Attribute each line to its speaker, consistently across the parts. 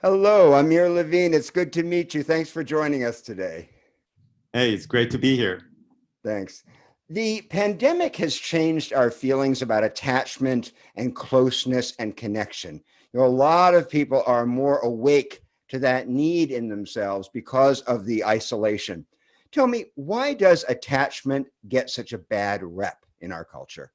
Speaker 1: Hello, Amir Levine. It's good to meet you. Thanks for joining us today.
Speaker 2: Hey, it's great to be here.
Speaker 1: Thanks. The pandemic has changed our feelings about attachment and closeness and connection. A lot of people are more awake to that need in themselves because of the isolation. Tell me, why does attachment get such a bad rep in our culture?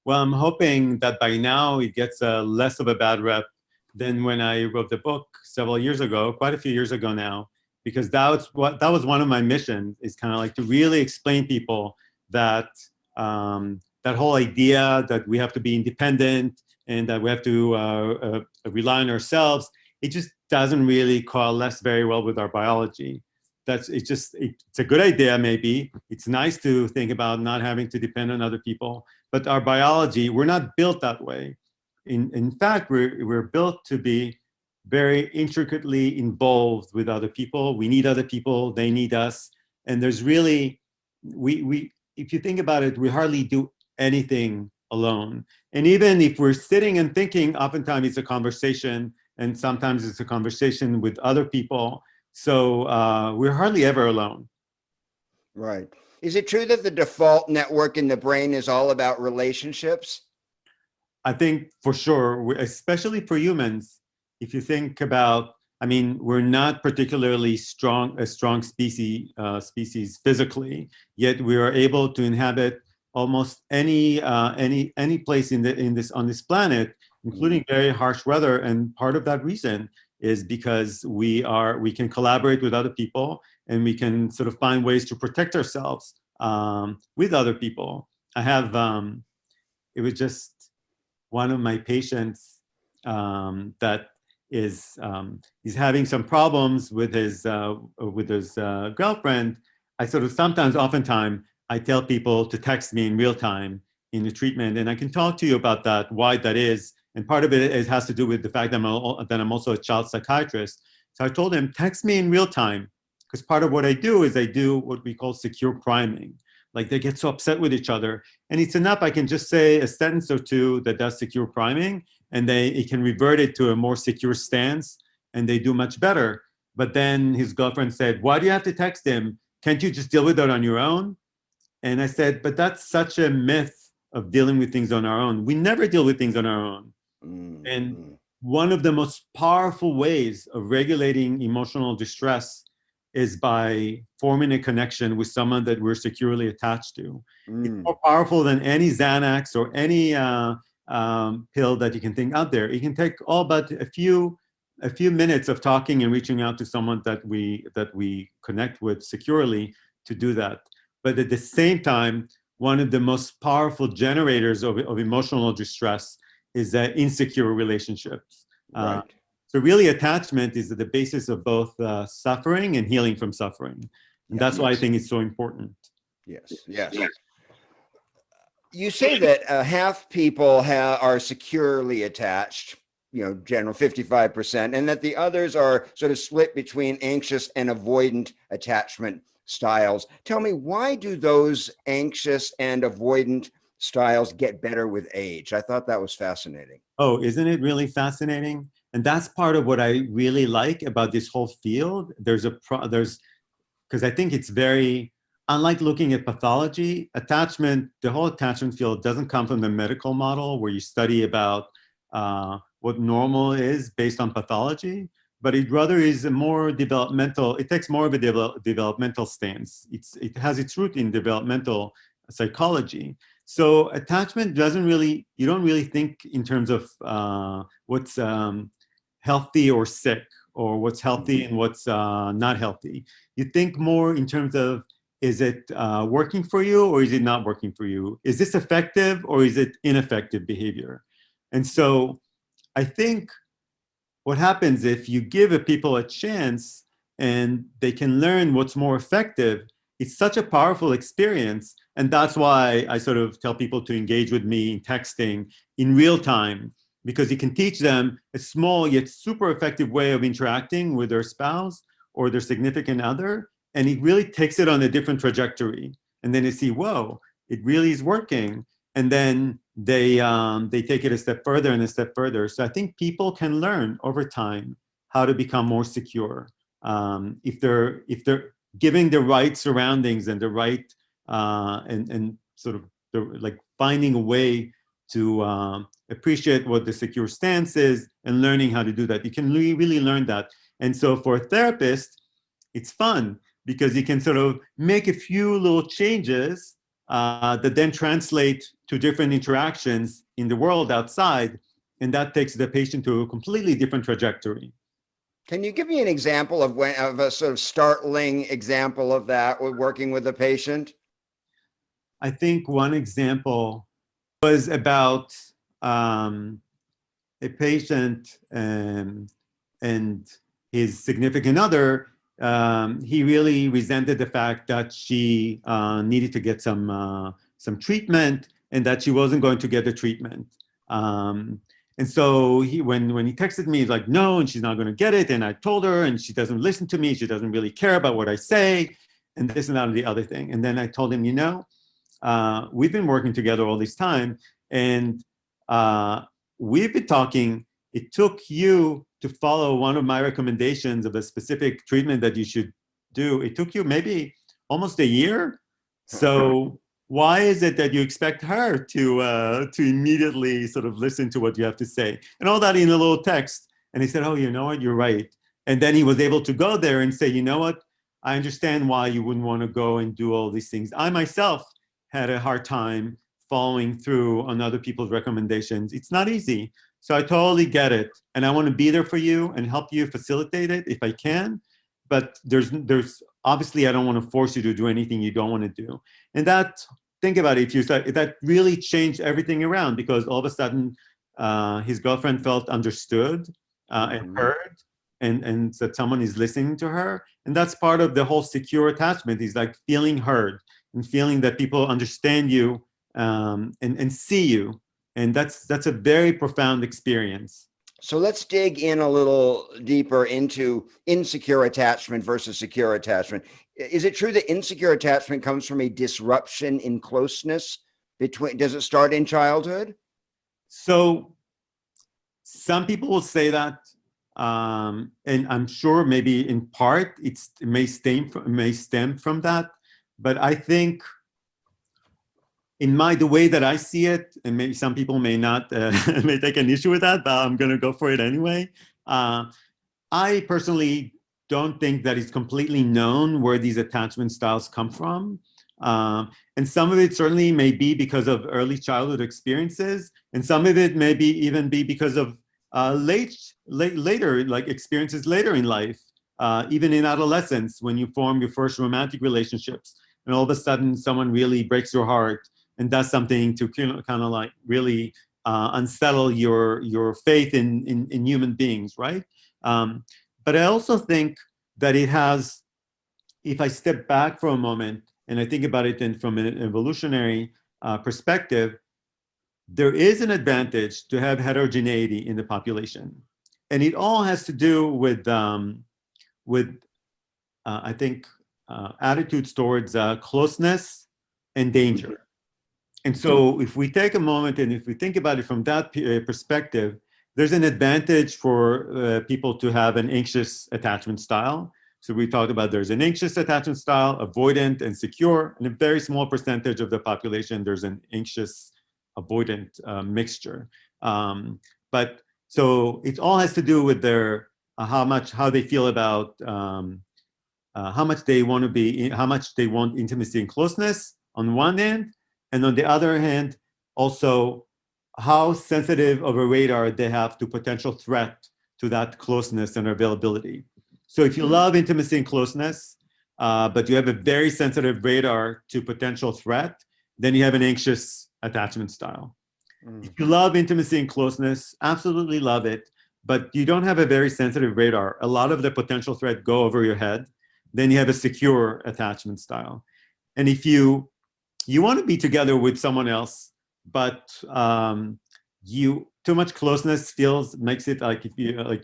Speaker 2: Well, I'm hoping that by now it gets less of a bad rep than when I wrote the book several years ago, quite a few years ago now, because that was one of my missions, is kind of like to really explain people that that whole idea that we have to be independent and that we have to rely on ourselves. It just doesn't really coalesce very well with our biology. It's a good idea, maybe. It's nice to think about not having to depend on other people, but our biology, we're not built that way. In fact, we're built to be very intricately involved with other people. We need other people, they need us. And there's really, if you think about it, we hardly do anything alone. And even if we're sitting and thinking, oftentimes it's a conversation, and sometimes it's a conversation with other people. So we're hardly ever alone.
Speaker 1: Right. Is it true that the default network in the brain is all about relationships?
Speaker 2: I think for sure, especially for humans, if you think about, I mean, we're not particularly a strong species physically, yet we are able to inhabit almost any place on this planet, including very harsh weather. And part of that reason is because we can collaborate with other people, and we can sort of find ways to protect ourselves with other people. I have it was just one of my patients that he's having some problems with his girlfriend. I sort of oftentimes, I tell people to text me in real time in the treatment, and I can talk to you about that, why that is. And part of it has to do with the fact that I'm also a child psychiatrist. So I told him, text me in real time, because part of what I do is I do what we call secure priming. Like, they get so upset with each other, and it's enough I can just say a sentence or two that does secure priming, and it can revert it to a more secure stance, and they do much better. But then his girlfriend said, why do you have to text him? Can't you just deal with it on your own? And I said, but that's such a myth of dealing with things on our own. We never deal with things on our own. And
Speaker 1: Mm-hmm.
Speaker 2: one of the most powerful ways of regulating emotional distress is by forming a connection with someone that we're securely attached to. It's
Speaker 1: Mm.
Speaker 2: more powerful than any Xanax or any pill that you can think out there. It can take all but a few minutes of talking and reaching out to someone that we connect with securely to do that. But at the same time, one of the most powerful generators of emotional distress is insecure relationships.
Speaker 1: Right.
Speaker 2: So really, attachment is the basis of both suffering and healing from suffering. And that's
Speaker 1: Yes.
Speaker 2: why I think it's so important.
Speaker 1: Yes. Yes. You say that half people are securely attached, general 55%, and that the others are sort of split between anxious and avoidant attachment styles. Tell me, why do those anxious and avoidant styles get better with age? I thought that was fascinating.
Speaker 2: Oh, isn't it really fascinating? And that's part of what I really like about this whole field. Because I think it's very, unlike looking at pathology, the whole attachment field doesn't come from the medical model where you study about what normal is based on pathology, but it rather is a more developmental, it takes more of a developmental stance. It has its root in developmental psychology. So attachment you don't really think in terms of what's healthy or sick, or what's healthy and what's not healthy. You think more in terms of, is it working for you or is it not working for you? Is this effective or is it ineffective behavior? And so I think what happens if you give people a chance and they can learn what's more effective, it's such a powerful experience. And that's why I sort of tell people to engage with me in texting in real time, because you can teach them a small yet super effective way of interacting with their spouse or their significant other. And it really takes it on a different trajectory. And then you see, whoa, it really is working. And then they take it a step further and a step further. So I think people can learn over time how to become more secure if they're giving the right surroundings and the right and sort of like finding a way to appreciate what the secure stance is and learning how to do that. You can really learn that. And so for a therapist, it's fun because you can sort of make a few little changes that then translate to different interactions in the world outside, and that takes the patient to a completely different trajectory.
Speaker 1: Can you give me an example of a sort of startling example of that with working with a patient?
Speaker 2: I think one example was about a patient and his significant other. He really resented the fact that she needed to get some treatment and that she wasn't going to get the treatment. And so when he texted me, he's like, no, and she's not going to get it. And I told her, and she doesn't listen to me. She doesn't really care about what I say, and this and that and the other thing. And then I told him, we've been working together all this time, and we've been talking. It took you to follow one of my recommendations of a specific treatment that you should do. It took you maybe almost a year. So why is it that you expect her to immediately sort of listen to what you have to say? And all that in a little text. And he said, oh, you know what, you're right. And then he was able to go there and say, you know what, I understand why you wouldn't want to go and do all these things. I myself had a hard time following through on other people's recommendations. It's not easy. So I totally get it. And I want to be there for you and help you facilitate it if I can. But there's obviously, I don't want to force you to do anything you don't want to do. And that, think about it, that really changed everything around, because all of a sudden his girlfriend felt understood and heard, and that someone is listening to her. And that's part of the whole secure attachment, is like feeling heard and feeling that people understand you and see you. And that's a very profound experience.
Speaker 1: So let's dig in a little deeper into insecure attachment versus secure attachment. Is it true that insecure attachment comes from a disruption in closeness between? Does it start in childhood?
Speaker 2: So some people will say that, and I'm sure maybe in part it may stem from that. But I think, the way that I see it, and maybe some people may not, may take an issue with that, but I'm going to go for it anyway. I personally don't think that it's completely known where these attachment styles come from. And some of it certainly may be because of early childhood experiences, and some of it may even be because of later, like experiences later in life, even in adolescence, when you form your first romantic relationships, and all of a sudden someone really breaks your heart and does something to kind of like really unsettle your faith in human beings, right? But I also think that it has, if I step back for a moment and I think about it then from an evolutionary perspective, there is an advantage to have heterogeneity in the population. And it all has to do with I think, attitudes towards closeness and danger. And so if we take a moment and if we think about it from that perspective, there's an advantage for people to have an anxious attachment style. So we talked about there's an anxious attachment style, avoidant and secure, and a very small percentage of the population, there's an anxious avoidant mixture. But so it all has to do with their how they feel about how much they want to be, how much they want intimacy and closeness on one end, and on the other hand, also how sensitive of a radar they have to potential threat to that closeness and availability. So if you love intimacy and closeness, but you have a very sensitive radar to potential threat, then you have an anxious attachment style. If you love intimacy and closeness, absolutely love it, but you don't have a very sensitive radar, a lot of the potential threat go over your head, then you have a secure attachment style. And if you want to be together with someone else, but too much closeness makes it like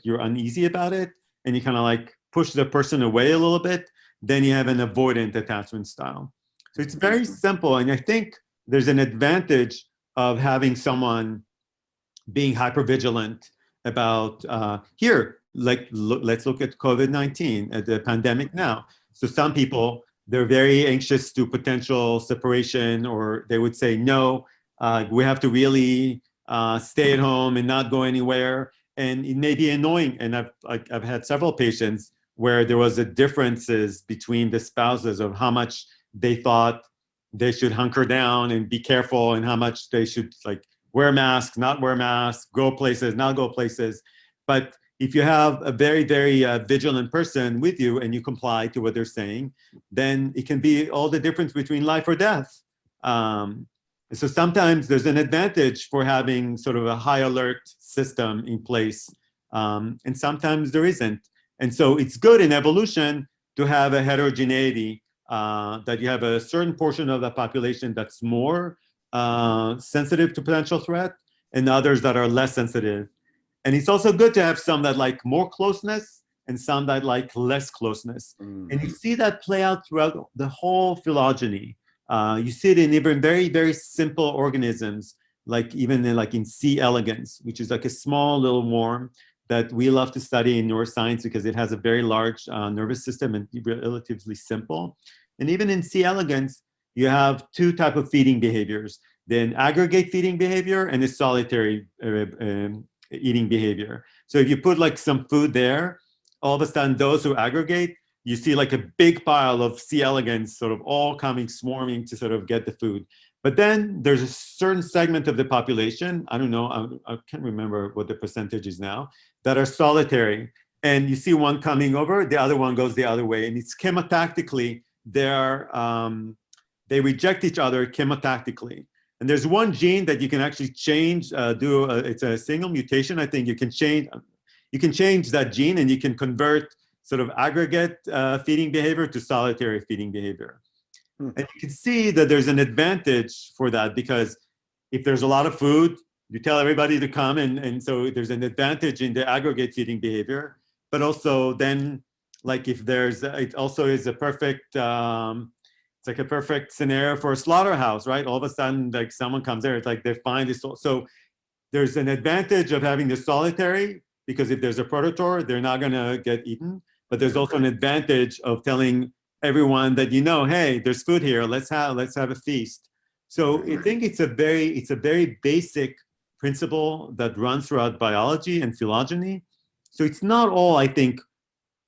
Speaker 2: you're uneasy about it, and you kind of like push the person away a little bit, then you have an avoidant attachment style. So it's very simple, and I think there's an advantage of having someone being hypervigilant about let's look at COVID-19, at the pandemic now. So some people, they're very anxious to potential separation, or they would say, no, we have to really stay at home and not go anywhere. And it may be annoying. And I've had several patients where there was a differences between the spouses of how much they thought they should hunker down and be careful, and how much they should like wear masks, not wear masks, go places, not go places. But if you have a very, very vigilant person with you and you comply to what they're saying, then it can be all the difference between life or death. So sometimes there's an advantage for having sort of a high alert system in place, and sometimes there isn't. And so it's good in evolution to have a heterogeneity, that you have a certain portion of the population that's more sensitive to potential threat, and others that are less sensitive. And it's also good to have some that like more closeness and some that like less closeness. And you see that play out throughout the whole phylogeny. You see it in even very, very simple organisms, like even in C. elegans, which is like a small little worm that we love to study in neuroscience because it has a very large nervous system and relatively simple. And even in C. elegans, you have two types of feeding behaviors: then aggregate feeding behavior and a solitary eating behavior. So if you put like some food there, all of a sudden those who aggregate, you see like a big pile of C. elegans sort of all coming, swarming to sort of get the food. But then there's a certain segment of the population, I don't know, I can't remember what the percentage is now, that are solitary. And you see one coming over, the other one goes the other way. And it's chemotactically, they reject each other chemotactically. And there's one gene that you can actually change, it's a single mutation. I think you can change that gene, and you can convert sort of aggregate feeding behavior to solitary feeding behavior. And you can see that there's an advantage for that, because if there's a lot of food, you tell everybody to come, and so there's an advantage in the aggregate feeding behavior. But also then, like if there's, it also is a perfect, it's like a perfect scenario for a slaughterhouse, right? All of a sudden, like someone comes there, it's like they find this. So there's an advantage of having the solitary, because if there's a predator, they're not gonna get eaten. But there's also an advantage of telling everyone that, you know, hey, there's food here, let's have a feast. So I think it's a very basic principle that runs throughout biology and phylogeny. So it's not all, I think,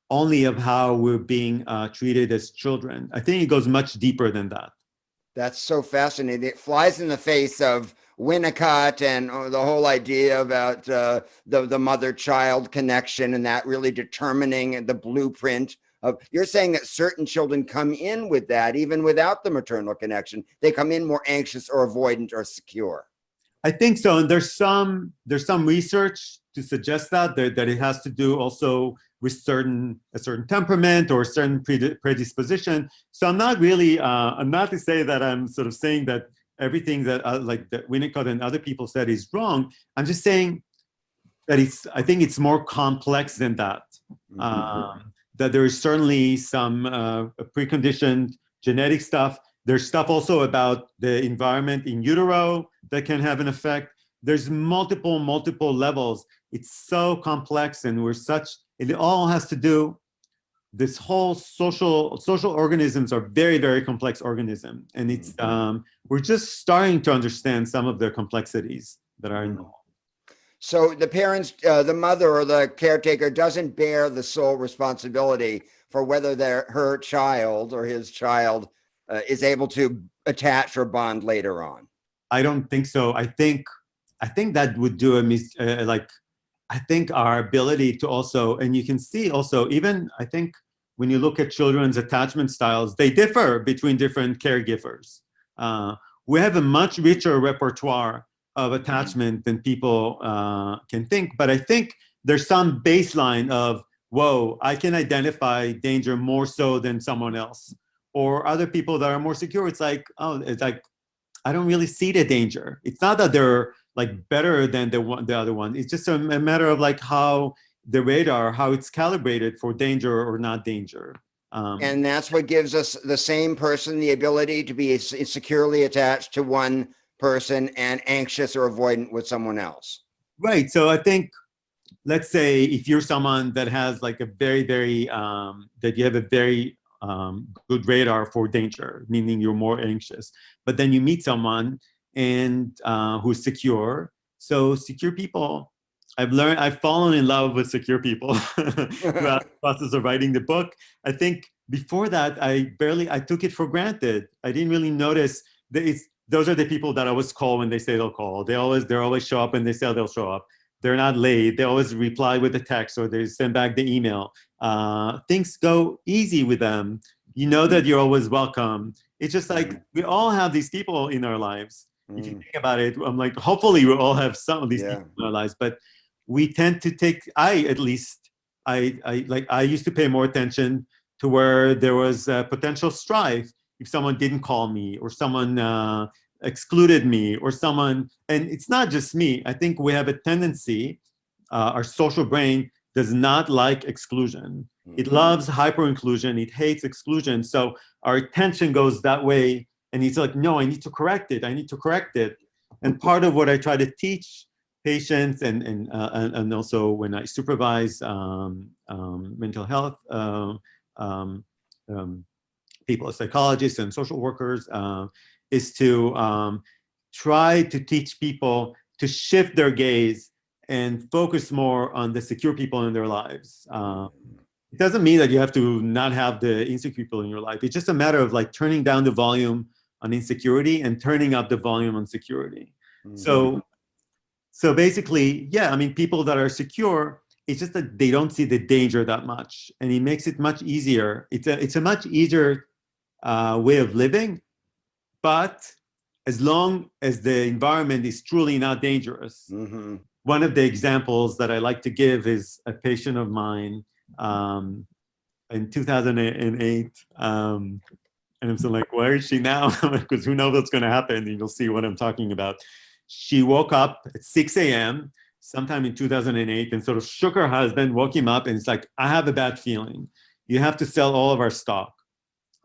Speaker 2: only of how we're being treated as children. I think it goes much deeper than that.
Speaker 1: That's so fascinating. It flies in the face of Winnicott and the whole idea about the mother-child connection, and that really determining the blueprint of, you're saying that certain children come in with that, even without the maternal connection. They come in more anxious or avoidant or secure.
Speaker 2: I think so. And there's some research to suggest that it has to do also with a certain temperament or a certain predisposition. So I'm not really, I'm not to say that I'm sort of saying that everything that that Winnicott and other people said is wrong. I'm just saying that I think it's more complex than that. That there is certainly some preconditioned genetic stuff. There's stuff also about the environment in utero that can have an effect. There's multiple levels. It's so complex, and it all has to do, this whole social organisms are very, very complex organisms. And it's, we're just starting to understand some of the complexities that are involved.
Speaker 1: So the parents, the mother or the caretaker doesn't bear the sole responsibility for whether her child or his child is able to attach or bond later on.
Speaker 2: I don't think so. I think that would do I think our ability to also, and you can see also, even I think when you look at children's attachment styles, they differ between different caregivers. We have a much richer repertoire of attachment than people can think, but I think there's some baseline of, whoa, I can identify danger more so than someone else. Or other people that are more secure, it's like, oh, it's like, I don't really see the danger. It's not that they're like better than the other one. It's just a matter of like how the radar, how it's calibrated for danger or not danger.
Speaker 1: And that's what gives us, the same person, the ability to be securely attached to one person and anxious or avoidant with someone else.
Speaker 2: Right. So I think, let's say if you're someone that has like a very, very, that you have a very good radar for danger, meaning you're more anxious, but then you meet someone and who's secure. So secure people, I've fallen in love with secure people throughout the process of writing the book. I think before that, I took it for granted. I didn't really notice that those are the people that always call when they say they'll call. They always show up when they say they'll show up. They're not late. They always reply with a text or they send back the email. Things go easy with them. You know that you're always welcome. It's just like we all have these people in our lives. If you think about it, I'm like, hopefully we all have some of these people in our lives, but we tend to I used to pay more attention to where there was potential strife if someone didn't call me or someone excluded me or someone, and it's not just me. I think we have a tendency, our social brain does not like exclusion. It loves hyper-inclusion, it hates exclusion. So our attention goes that way and it's like, no, I need to correct it. I need to correct it. And part of what I try to teach patients and also when I supervise mental health people, psychologists and social workers, is to try to teach people to shift their gaze and focus more on the secure people in their lives. It doesn't mean that you have to not have the insecure people in your life. It's just a matter of like turning down the volume on insecurity and turning up the volume on security. So basically, yeah, I mean, people that are secure, it's just that they don't see the danger that much, and it makes it much easier. It's a much easier way of living, but as long as the environment is truly not dangerous. One of the examples that I like to give is a patient of mine in 2008. And I'm so like, where is she now? Because who knows what's going to happen? And you'll see what I'm talking about. She woke up at 6 a.m. sometime in 2008 and sort of shook her husband, woke him up, and it's like, I have a bad feeling. You have to sell all of our stock.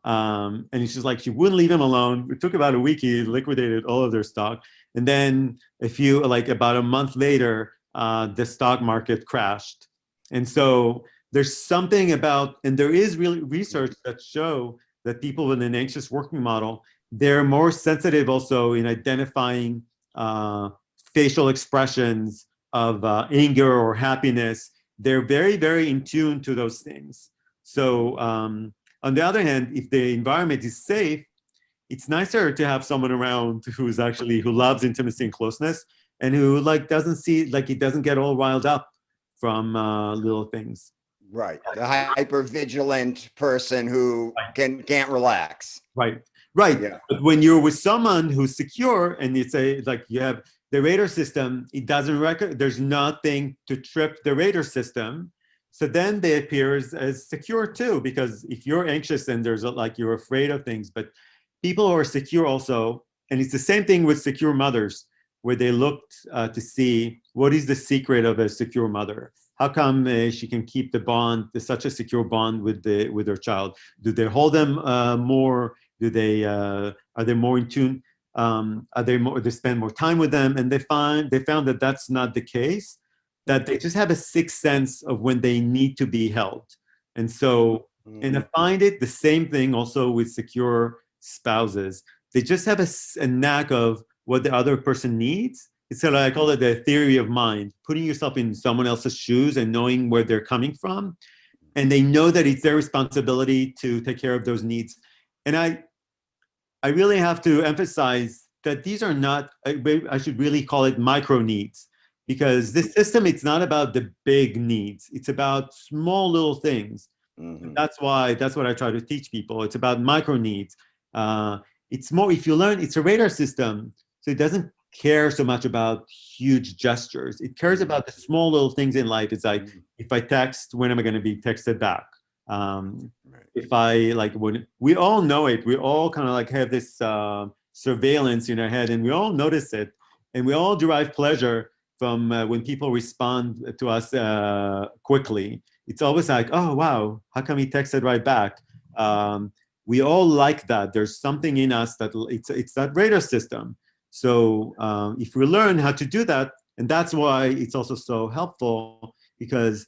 Speaker 2: And she's like, she wouldn't leave him alone. It took about a week. He liquidated all of their stock. And then about a month later, the stock market crashed. And so there's something about, and there is really research that show that people with an anxious working model, they're more sensitive also in identifying facial expressions of anger or happiness. They're very, very in tune to those things. So on the other hand, if the environment is safe, it's nicer to have someone around who loves intimacy and closeness, and who he doesn't get all riled up from little things.
Speaker 1: Right, the hyper-vigilant person who can't relax.
Speaker 2: Right.
Speaker 1: Yeah.
Speaker 2: But when you're with someone who's secure, and it's you have the radar system, it doesn't there's nothing to trip the radar system. So then they appear as secure too, because if you're anxious and you're afraid of things, but people who are secure also, and it's the same thing with secure mothers, where they looked to see what is the secret of a secure mother. How come she can keep the bond, such a secure bond with their child? Do they hold them more? Do they are they more in tune? They spend more time with them? And they found that that's not the case. That they just have a sixth sense of when they need to be held. And so, and I find it the same thing also with secure spouses. They just have a knack of what the other person needs. It's sort of, I call it the theory of mind, putting yourself in someone else's shoes and knowing where they're coming from. And they know that it's their responsibility to take care of those needs. And I really have to emphasize that these are not, I should really call it micro needs. Because this system, it's not about the big needs. It's about small little things. That's what I try to teach people. It's about micro needs. It's more, if you learn, it's a radar system. So it doesn't care so much about huge gestures. It cares about the small little things in life. It's like, if I text, when am I going to be texted back? If when we all know it, we all kind of have this surveillance in our head, and we all notice it, and we all derive pleasure from when people respond to us quickly. It's always like, oh, wow, how come he texted right back? We all like that. There's something in us that it's that radar system. So if we learn how to do that, and that's why it's also so helpful, because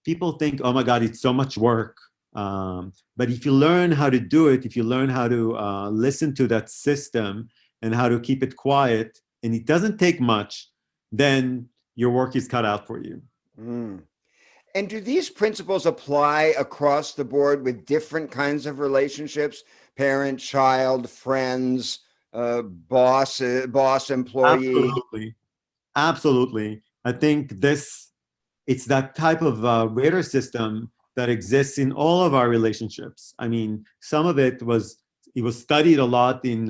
Speaker 2: people think, oh my God, it's so much work. But if you learn how to do it, if you learn how to listen to that system and how to keep it quiet, and it doesn't take much, then your work is cut out for you.
Speaker 1: Mm. And do these principles apply across the board with different kinds of relationships, parent, child, friends, boss, employee?
Speaker 2: Absolutely. Absolutely. I think it's that type of radar system that exists in all of our relationships. I mean, some of it was studied a lot in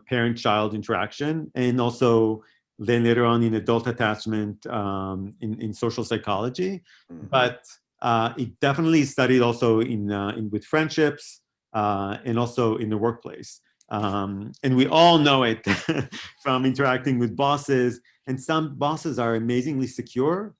Speaker 2: parent-child interaction, and also then later on in adult attachment in social psychology.
Speaker 1: Mhm.
Speaker 2: But it definitely studied also in with friendships and also in the workplace. And we all know it from interacting with bosses. And some bosses are amazingly secure,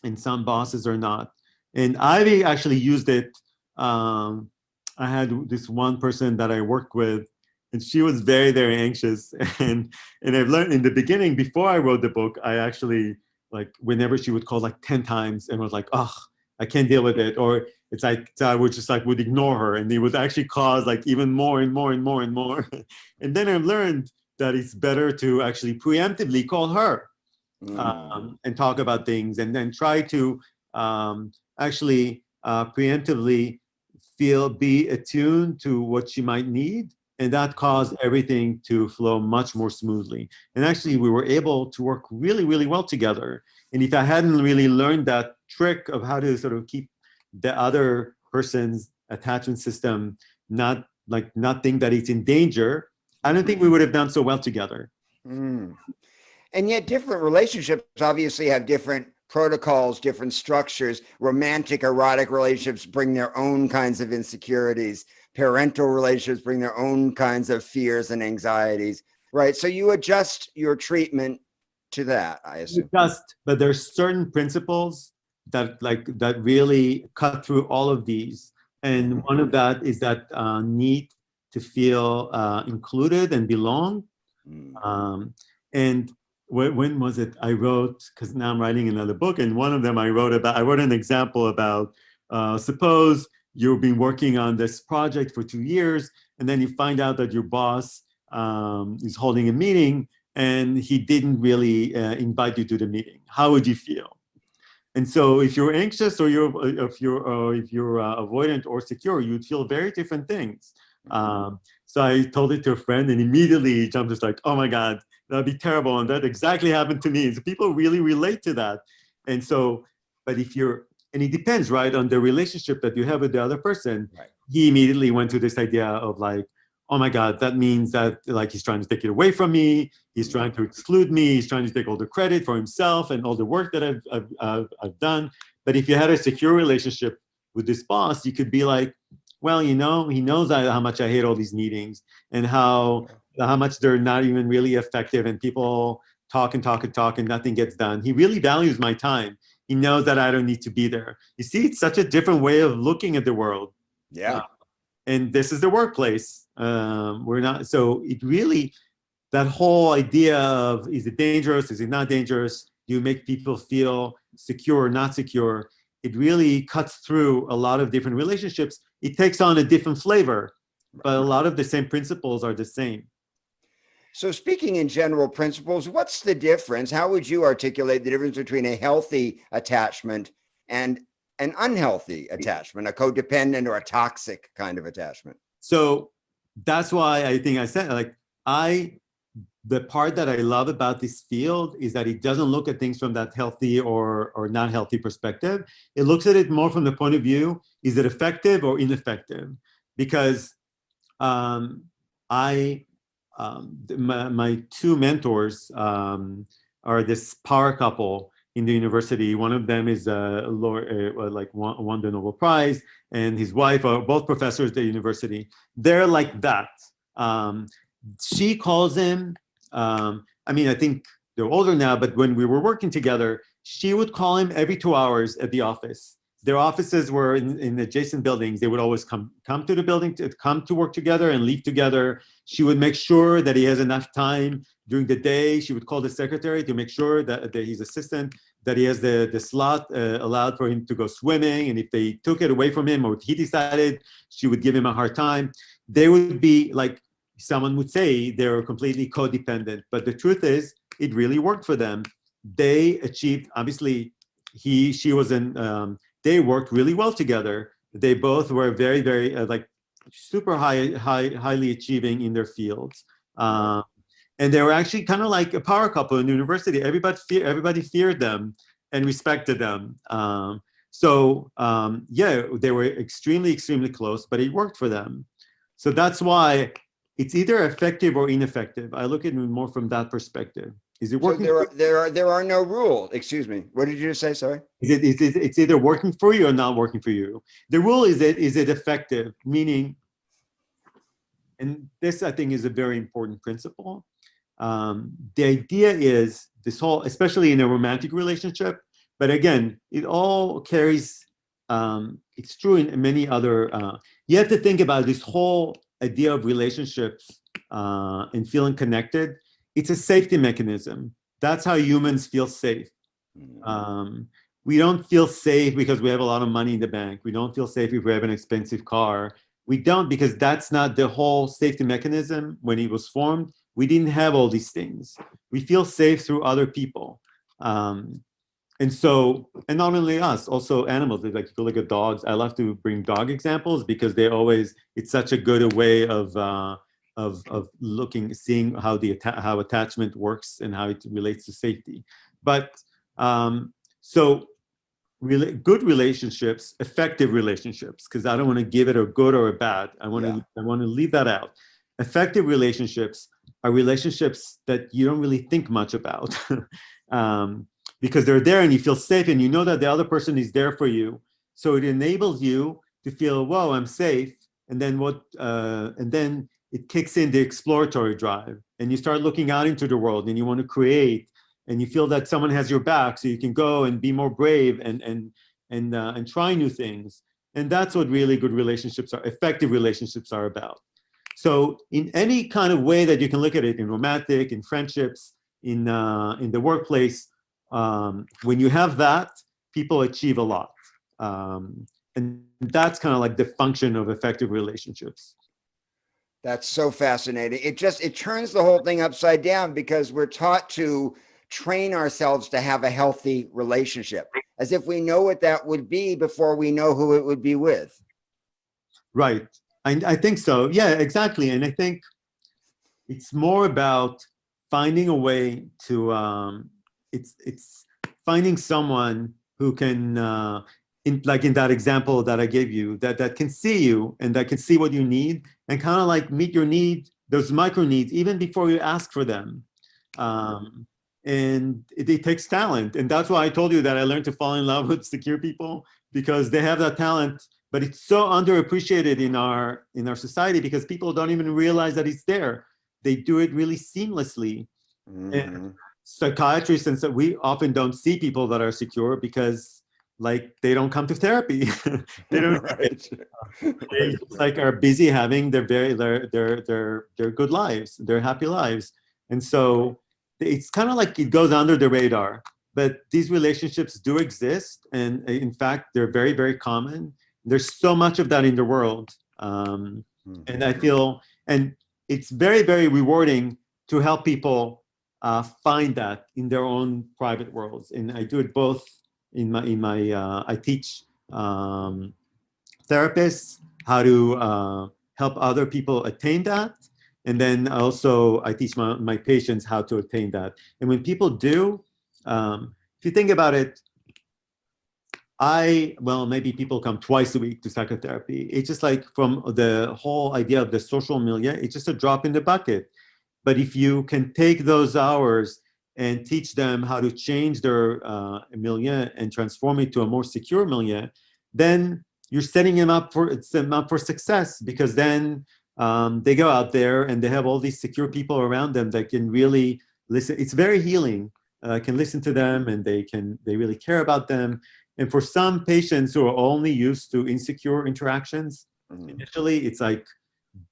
Speaker 2: and some bosses are not. And I actually used it. I had this one person that I worked with, and she was very, very anxious. And I've learned in the beginning, before I wrote the book, I actually, like, whenever she would call like 10 times and was like, oh, I can't deal with it. Or it's like, so I would just like would ignore her, and it would actually cause like even more and more and more and more. And then I learned that it's better to actually preemptively call her and talk about things, and then try to actually preemptively be attuned to what she might need, and that caused everything to flow much more smoothly. And actually, we were able to work really, really well together. And if I hadn't really learned that trick of how to sort of keep the other person's attachment system not think that it's in danger, I don't think we would have done so well together.
Speaker 1: Mm. And yet, different relationships obviously have different protocols, different structures. Romantic, erotic relationships bring their own kinds of insecurities. Parental relationships bring their own kinds of fears and anxieties, right? So you adjust your treatment to that, I assume.
Speaker 2: But there's certain principles that really cut through all of these. And one of that is that need to feel included and belong. And when was it? I wrote, because now I'm writing another book, and one of them I wrote an example about, suppose you've been working on this project for 2 years, and then you find out that your boss is holding a meeting, and he didn't really invite you to the meeting. How would you feel? And so if you're anxious, or if you're avoidant or secure, you'd feel very different things. So I told it to a friend, and immediately he jumped, just like, oh my God, that'd be terrible. And that exactly happened to me. So people really relate to that. And so, but and it depends, right, on the relationship that you have with the other person.
Speaker 1: Right.
Speaker 2: He immediately went to this idea of like, oh my God, that means that like he's trying to take it away from me. He's trying to exclude me. He's trying to take all the credit for himself and all the work that I've done. But if you had a secure relationship with this boss, you could be like, well, he knows how much I hate all these meetings, and how much they're not even really effective, and people talk and talk and talk and nothing gets done. He really values my time. He knows that I don't need to be there. You see, it's such a different way of looking at the world.
Speaker 1: Yeah.
Speaker 2: And this is the workplace. We're not, so it really, that whole idea of, is it dangerous? Is it not dangerous? Do you make people feel secure or not secure? It really cuts through a lot of different relationships. It takes on a different flavor, but a lot of the same principles are the same.
Speaker 1: So speaking in general principles, what's the difference? How would you articulate the difference between a healthy attachment and an unhealthy attachment, a codependent or a toxic kind of attachment?
Speaker 2: So that's why I think I said, like, the part that I love about this field is that it doesn't look at things from that healthy or not healthy perspective. It looks at it more from the point of view, is it effective or ineffective? Because my two mentors are this power couple in the university. One of them is won the Nobel Prize, and his wife are both professors at the university. They're like that. She calls him, I think they're older now, but when we were working together, she would call him every 2 hours at the office. their offices were in adjacent buildings. They would always come to the building to come to work together and leave together. She would make sure that he has enough time during the day. She would call the secretary to make sure that his assistant, that he has the slot allowed for him to go swimming. And if they took it away from him or he decided, she would give him a hard time. They would be like, someone would say they were completely codependent, but the truth is it really worked for them. They achieved, obviously, she was in, they worked really well together. They both were very, very like super highly achieving in their fields. And they were actually kind of like a power couple in university. Everybody feared them and respected them. Yeah, they were extremely, extremely close, but it worked for them. So that's why it's either effective or ineffective. I look at it more from that perspective. Is it working?
Speaker 1: So there are no rules. Excuse me. What did you just say? Sorry.
Speaker 2: It's either working for you or not working for you. The rule is it effective? Meaning, and this I think is a very important principle. The idea is this whole, especially in a romantic relationship, but again, it all carries. It's true in many other. You have to think about this whole idea of relationships and feeling connected. It's a safety mechanism. That's how humans feel safe. We don't feel safe because we have a lot of money in the bank. We don't feel safe if we have an expensive car. We don't, because that's not the whole safety mechanism when it was formed. We didn't have all these things. We feel safe through other people. And so, and not only us, also animals. Like if you look at dogs, I love to bring dog examples because they always, it's such a good way of looking, seeing how how attachment works and how it relates to safety. But so really good relationships, effective relationships, because I don't want to give it a good or a bad. I want to leave that out. Effective relationships are relationships that you don't really think much about. Because they're there and you feel safe and you know that the other person is there for you. So it enables you to feel, whoa, I'm safe. And then and then it kicks in the exploratory drive and you start looking out into the world and you want to create and you feel that someone has your back so you can go and be more brave and try new things. And that's what really good relationships are, effective relationships are about. So in any kind of way that you can look at it, in romantic, in friendships, in the workplace, when you have that, people achieve a lot. And that's kind of like the function of effective relationships.
Speaker 1: That's so fascinating. It turns the whole thing upside down because we're taught to train ourselves to have a healthy relationship, as if we know what that would be before we know who it would be with.
Speaker 2: Right. I think so. Yeah, exactly. And I think it's more about finding a way to, it's finding someone who can, like in that example that I gave you, that can see you and that can see what you need and kind of like meet your need, those micro needs, even before you ask for them. And it takes talent. And that's why I told you that I learned to fall in love with secure people, because they have that talent, but it's so underappreciated in our society because people don't even realize that it's there. They do it really seamlessly. And psychiatrists, and so we often don't see people that are secure because like they don't come to therapy. They don't they like are busy having their good lives, their happy lives. And so it's kind of like it goes under the radar, but these relationships do exist. And in fact, they're very, very common. There's so much of that in the world. And I feel, and it's very, very rewarding to help people find that in their own private worlds. And I do it both I teach therapists how to help other people attain that. And then also I teach my patients how to attain that. And when people do, if you think about it, maybe people come twice a week to psychotherapy. It's just like from the whole idea of the social milieu, it's just a drop in the bucket. But if you can take those hours and teach them how to change their milieu and transform it to a more secure milieu, then you're setting them up for success, because then they go out there and they have all these secure people around them that can really listen. It's very healing. Can listen to them and they really care about them. And for some patients who are only used to insecure interactions, initially it's like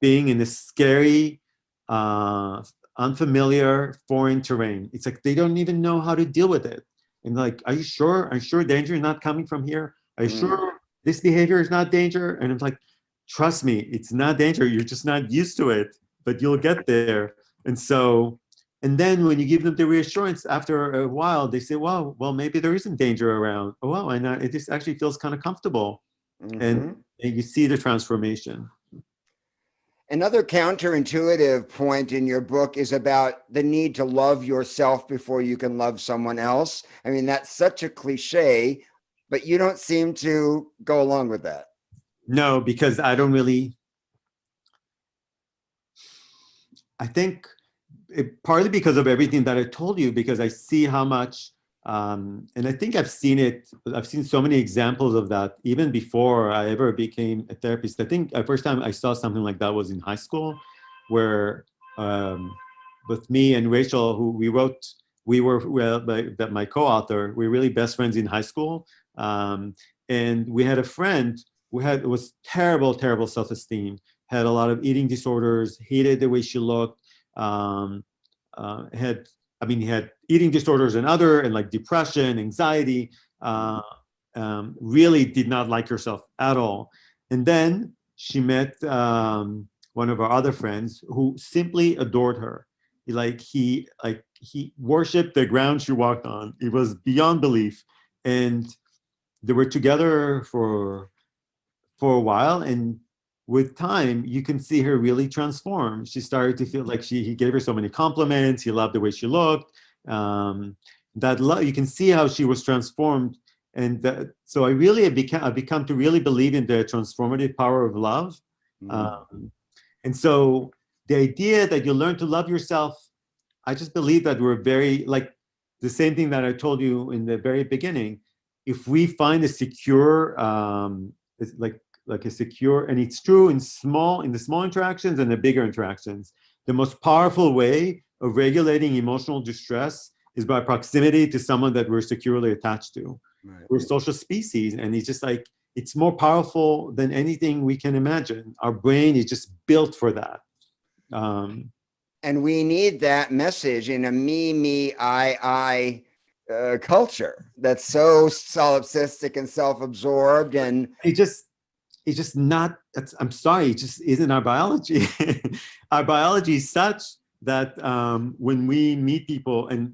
Speaker 2: being in a scary, unfamiliar, foreign terrain. It's like they don't even know how to deal with it. And like, are you sure? Are you sure danger is not coming from here? Are you sure this behavior is not danger? And it's like, trust me, it's not danger. You're just not used to it, but you'll get there. And so, and then when you give them the reassurance after a while, they say, wow, well, maybe there isn't danger around. Oh, wow, and it just actually feels kind of comfortable. And you see the transformation.
Speaker 1: Another counterintuitive point in your book is about the need to love yourself before you can love someone else. I mean, that's such a cliche, but you don't seem to go along with that.
Speaker 2: No, because I don't really, I think partly because of everything that I told you, because I see how much, and I think I've seen so many examples of that even before I ever became a therapist. I think the first time I saw something like that was in high school, where with me and Rachel, who my co-author, we were really best friends in high school. And we had a friend who was terrible self-esteem, had a lot of eating disorders, hated the way she looked, he had eating disorders and like depression, anxiety, really did not like herself at all. And then she met one of our other friends who simply adored her. He worshipped the ground she walked on. It was beyond belief. And they were together for a while, and with time, you can see her really transform. She started to feel like he gave her so many compliments. He loved the way she looked. You can see how she was transformed. And so I've become to really believe in the transformative power of love. And so the idea that you learn to love yourself, I just believe that we're very, like the same thing that I told you in the very beginning. If we find a secure, like a secure, and it's true in the small interactions and the bigger interactions. The most powerful way of regulating emotional distress is by proximity to someone that we're securely attached to. Right. We're social species, and it's more powerful than anything we can imagine. Our brain is just built for that.
Speaker 1: And we need that message in a me, I culture that's so solipsistic and self-absorbed, and
Speaker 2: it's just not, I'm sorry, it just isn't our biology. Our biology is such that when we meet people, and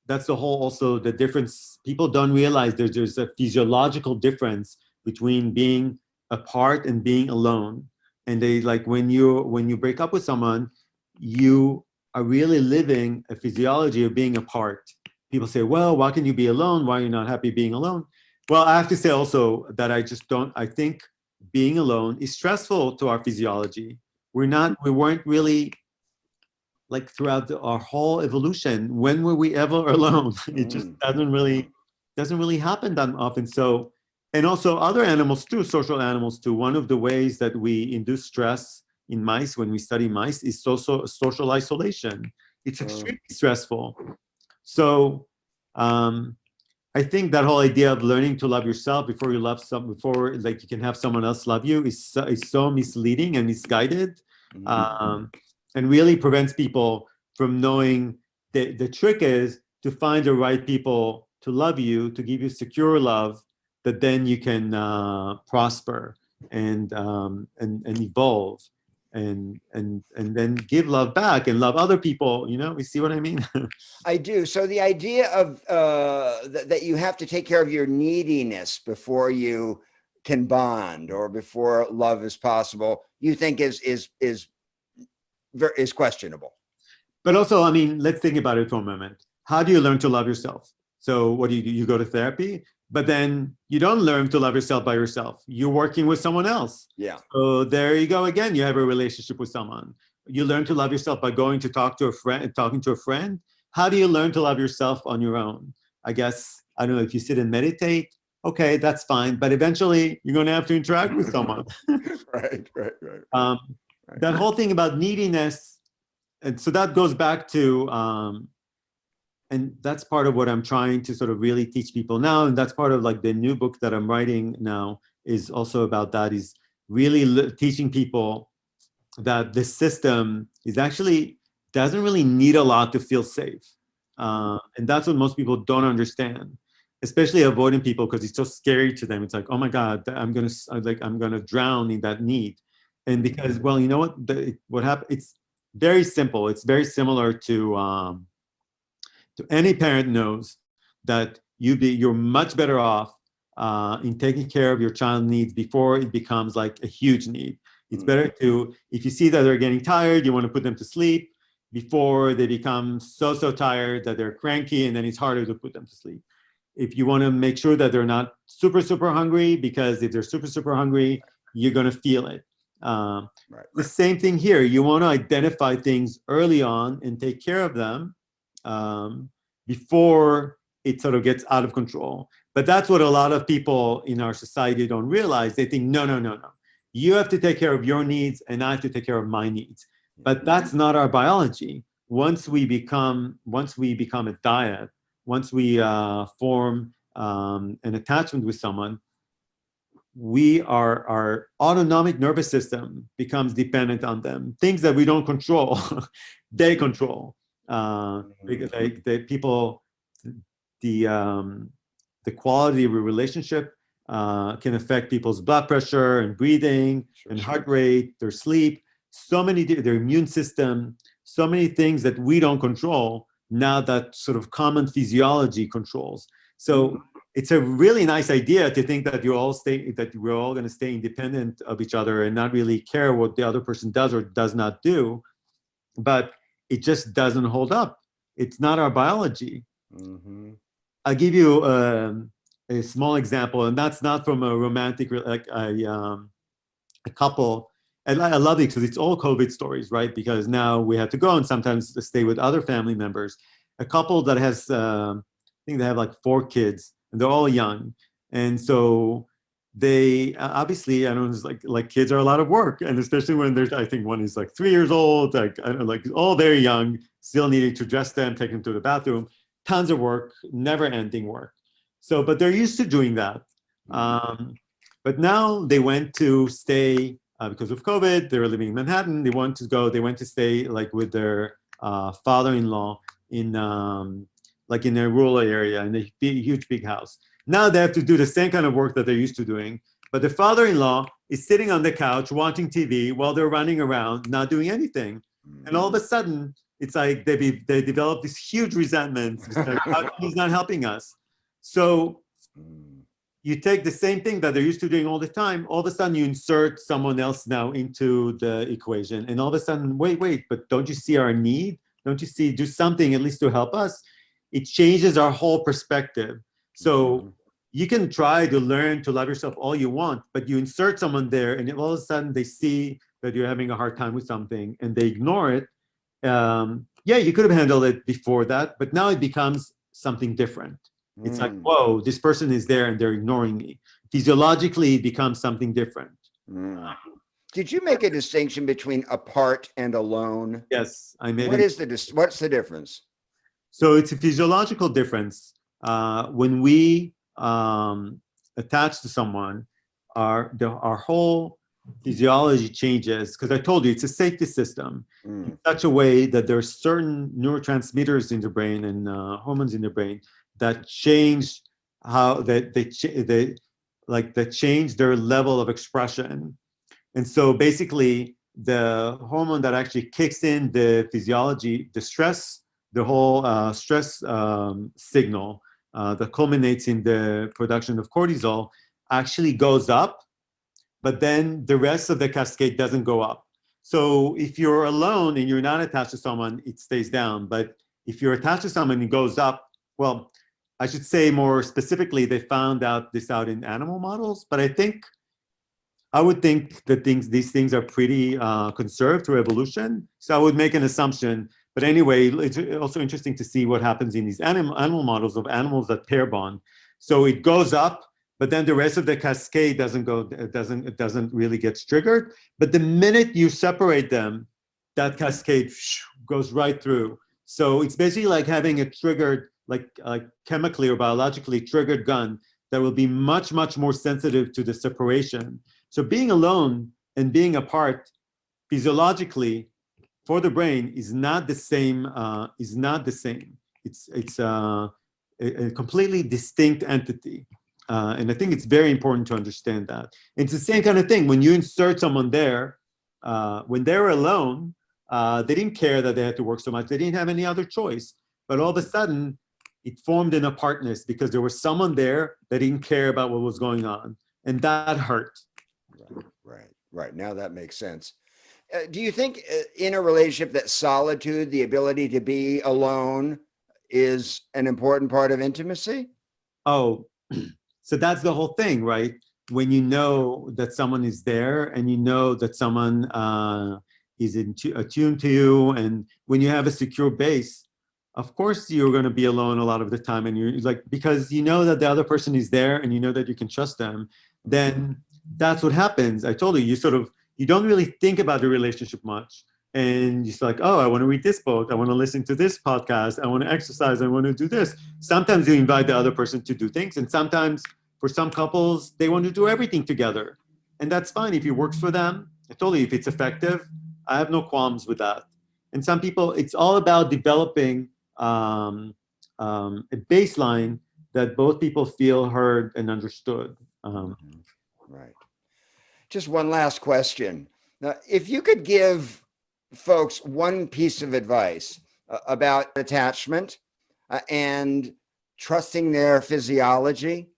Speaker 2: that's also the difference, people don't realize there's a physiological difference between being apart and being alone. And when you break up with someone, you are really living a physiology of being apart. People say, well, why can you be alone? Why are you not happy being alone? Well, I have to say also that I think being alone is stressful to our physiology. We weren't really, like, throughout our whole evolution, when were we ever alone? It just doesn't really happen that often. So, and also other animals too, social animals too. One of the ways that we induce stress in mice when we study mice is social isolation. It's extremely stressful. So I think that whole idea of learning to love yourself before you can have someone else love you is so misleading and misguided, and really prevents people from knowing that the trick is to find the right people to love you, to give you secure love, that then you can prosper and evolve and then give love back and love other people. You see what I mean?
Speaker 1: I do. So the idea of that you have to take care of your neediness before you can bond or before love is possible, you think is questionable.
Speaker 2: But also, I mean, let's think about it for a moment. How do you learn to love yourself? So what do? You go to therapy, but then you don't learn to love yourself by yourself. You're working with someone else.
Speaker 1: Yeah.
Speaker 2: So there you go again. You have a relationship with someone. You learn to love yourself by going to talking to a friend. How do you learn to love yourself on your own? I guess, I don't know, if you sit and meditate, okay, that's fine. But eventually you're going to have to interact with someone.
Speaker 1: Right.
Speaker 2: That whole thing about neediness. And so that goes back to and that's part of what I'm trying to sort of really teach people now. And that's part of like the new book that I'm writing now is also about that, is really teaching people that the system is actually doesn't really need a lot to feel safe. And that's what most people don't understand, especially avoiding people, because it's so scary to them. It's like, oh my God, I'm gonna drown in that need. And because, well, you know what happened? It's very simple. It's very similar to any parent knows that you're much better off in taking care of your child's needs before it becomes like a huge need. It's better to, if you see that they're getting tired, you want to put them to sleep before they become so tired that they're cranky, and then it's harder to put them to sleep. If you want to make sure that they're not super hungry, because if they're super hungry, you're going to feel it. The same thing here. You want to identify things early on and take care of them before it sort of gets out of control. But that's what a lot of people in our society don't realize. They think, no. You have to take care of your needs and I have to take care of my needs. But that's not our biology. Once we become a dyad, once we form an attachment with someone, our autonomic nervous system becomes dependent on them. Things that we don't control, they control. Because the quality of a relationship can affect people's blood pressure and breathing and heart rate, their sleep, their immune system, so many things that we don't control now that sort of common physiology controls. So it's a really nice idea to think that we're all going to stay independent of each other and not really care what the other person does or does not do, but it just doesn't hold up. It's not our biology. I'll give you a small example, and that's not from a romantic, like a couple. And I love it because it's all COVID stories, right? Because now we have to go and sometimes stay with other family members. A couple that has, I think they have like 4 kids, and they're all young. And so they obviously, I don't know, like kids are a lot of work, and especially when there's, I think one is like 3 years old, like I don't know, like all very young, still needing to dress them, take them to the bathroom, tons of work, never-ending work. So, but they're used to doing that. But now they went to stay because of COVID. They were living in Manhattan. They went to stay like with their father-in-law in like in a rural area in a huge big house. Now they have to do the same kind of work that they're used to doing, but the father-in-law is sitting on the couch watching TV while they're running around, not doing anything. And all of a sudden, it's like they develop this huge resentment. It's like, how come he's not helping us? So you take the same thing that they're used to doing all the time, all of a sudden you insert someone else now into the equation, and all of a sudden, wait, but don't you see our need? Don't you see, do something at least to help us? It changes our whole perspective. So you can try to learn to love yourself all you want, but you insert someone there and all of a sudden they see that you're having a hard time with something and they ignore it. Yeah, you could have handled it before that, but now it becomes something different. It's like, whoa, this person is there and they're ignoring me. Physiologically, it becomes something different.
Speaker 1: Did you make a distinction between apart and alone?
Speaker 2: Yes, I made
Speaker 1: it. What's the difference?
Speaker 2: So it's a physiological difference. When we attach to someone, our whole physiology changes, because I told you it's a safety system in such a way that there are certain neurotransmitters in the brain and hormones in the brain that change how they change their level of expression. And so basically the hormone that actually kicks in the physiology, the stress, the whole stress signal that culminates in the production of cortisol actually goes up, but then the rest of the cascade doesn't go up. So if you're alone and you're not attached to someone, it stays down. But if you're attached to someone, it goes up. Well, I should say more specifically, they found out this out in animal models, but I would think that these things are pretty conserved through evolution. So I would make an assumption. But anyway, it's also interesting to see what happens in these animal models of animals that pair bond. So it goes up, but then the rest of the cascade doesn't really get triggered. But the minute you separate them, that cascade goes right through. So it's basically like having a triggered, like chemically or biologically triggered gun that will be much, much more sensitive to the separation. So being alone and being apart physiologically for the brain is not the same. Is not the same. It's a completely distinct entity. And I think it's very important to understand that. It's the same kind of thing. When you insert someone there, when they were alone, they didn't care that they had to work so much. They didn't have any other choice. But all of a sudden, it formed an apartness because there was someone there that didn't care about what was going on. And that hurt.
Speaker 1: Right. Now that makes sense. Do you think in a relationship that solitude, the ability to be alone, is an important part of intimacy?
Speaker 2: Oh, so that's the whole thing, right? When you know that someone is there and you know that someone is attuned to you, and when you have a secure base, of course you're going to be alone a lot of the time, and you're like, because you know that the other person is there and you know that you can trust them, then that's what happens. I told you, you don't really think about the relationship much. And you're like, oh, I want to read this book. I want to listen to this podcast. I want to exercise. I want to do this. Sometimes you invite the other person to do things. And sometimes for some couples, they want to do everything together. And that's fine if it works for them. I told you, if it's effective, I have no qualms with that. And some people, it's all about developing a baseline that both people feel heard and understood.
Speaker 1: Right. Just one last question. Now, if you could give folks one piece of advice about attachment and trusting their physiology,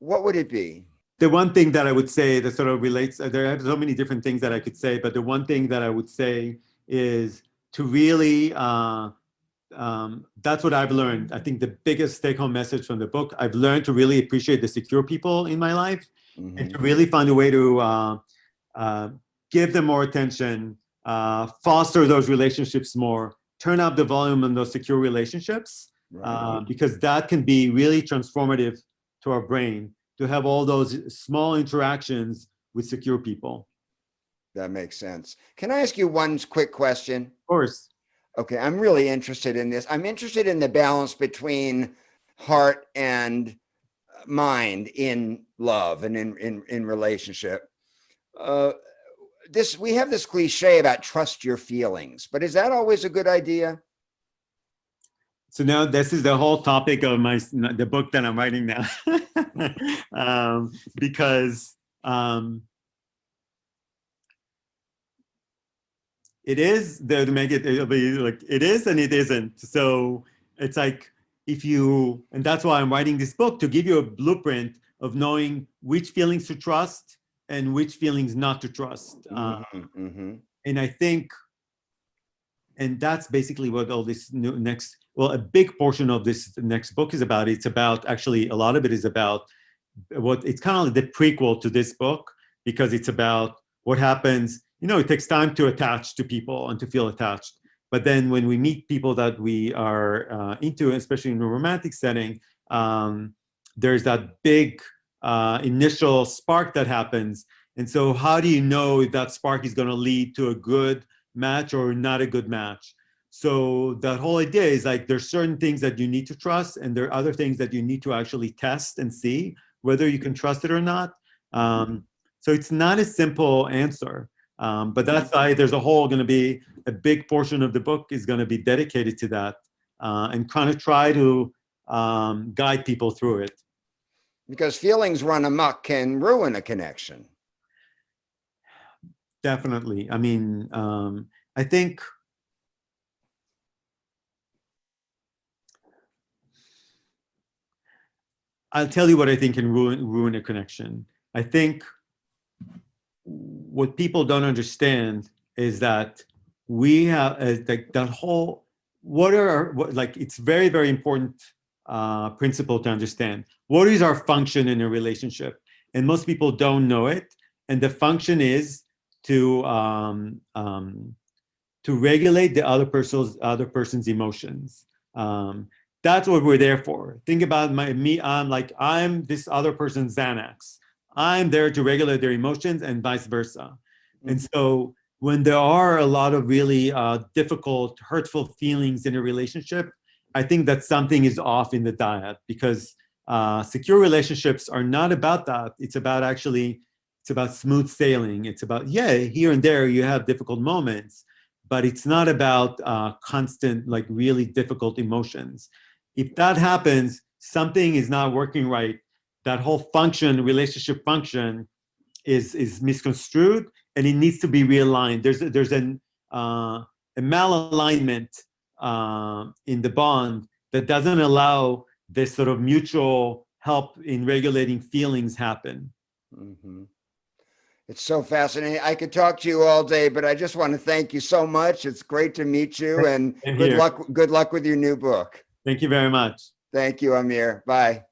Speaker 1: what would it be?
Speaker 2: The one thing that I would say that sort of relates, there are so many different things that I could say, but the one thing that I would say is to really, that's what I've learned. I think the biggest take-home message from the book, I've learned to really appreciate the secure people in my life, and to really find a way to give them more attention, foster those relationships more, turn up the volume on those secure relationships, because that can be really transformative to our brain, to have all those small interactions with secure people.
Speaker 1: That makes sense. Can I ask you one quick question?
Speaker 2: Of course.
Speaker 1: Okay, I'm really interested in this. I'm interested in the balance between heart and mind in love and in relationship. We have this cliche about trust your feelings, but is that always a good idea?
Speaker 2: So now this is the whole topic of the book that I'm writing now, because it is there to make it'll be like it is and it isn't. So it's like and that's why I'm writing this book, to give you a blueprint of knowing which feelings to trust and which feelings not to trust. And I think, and that's basically what all this a big portion of this next book is about. It's about, actually, a lot of it is about it's kind of like the prequel to this book, because it's about what happens. It takes time to attach to people and to feel attached. But then when we meet people that we are into, especially in a romantic setting, there's that big initial spark that happens. And so how do you know if that spark is going to lead to a good match or not a good match? So that whole idea is like, there's certain things that you need to trust, and there are other things that you need to actually test and see whether you can trust it or not. So it's not a simple answer. But that's why there's going to be a big portion of the book is going to be dedicated to that, and kind of try to guide people through it.
Speaker 1: Because feelings run amok can ruin a connection.
Speaker 2: Definitely. I mean, I think I'll tell you what I think can ruin a connection. I think what people don't understand is that we have that whole, it's very, very important principle to understand. What is our function in a relationship? And most people don't know it. And the function is to regulate the other person's emotions. That's what we're there for. Think about I'm this other person's Xanax. I'm there to regulate their emotions and vice versa. And so when there are a lot of really difficult, hurtful feelings in a relationship, I think that something is off in the diet, because secure relationships are not about that. It's about smooth sailing. It's about, yeah, here and there you have difficult moments, but it's not about constant, like really difficult emotions. If that happens, something is not working right. That whole relationship function is misconstrued, and it needs to be realigned. There's a malalignment in the bond that doesn't allow this sort of mutual help in regulating feelings happen.
Speaker 1: Mm-hmm. It's so fascinating. I could talk to you all day, but I just want to thank you so much. It's great to meet you, and good luck with your new book.
Speaker 2: Thank you very much.
Speaker 1: Thank you, Amir. Bye.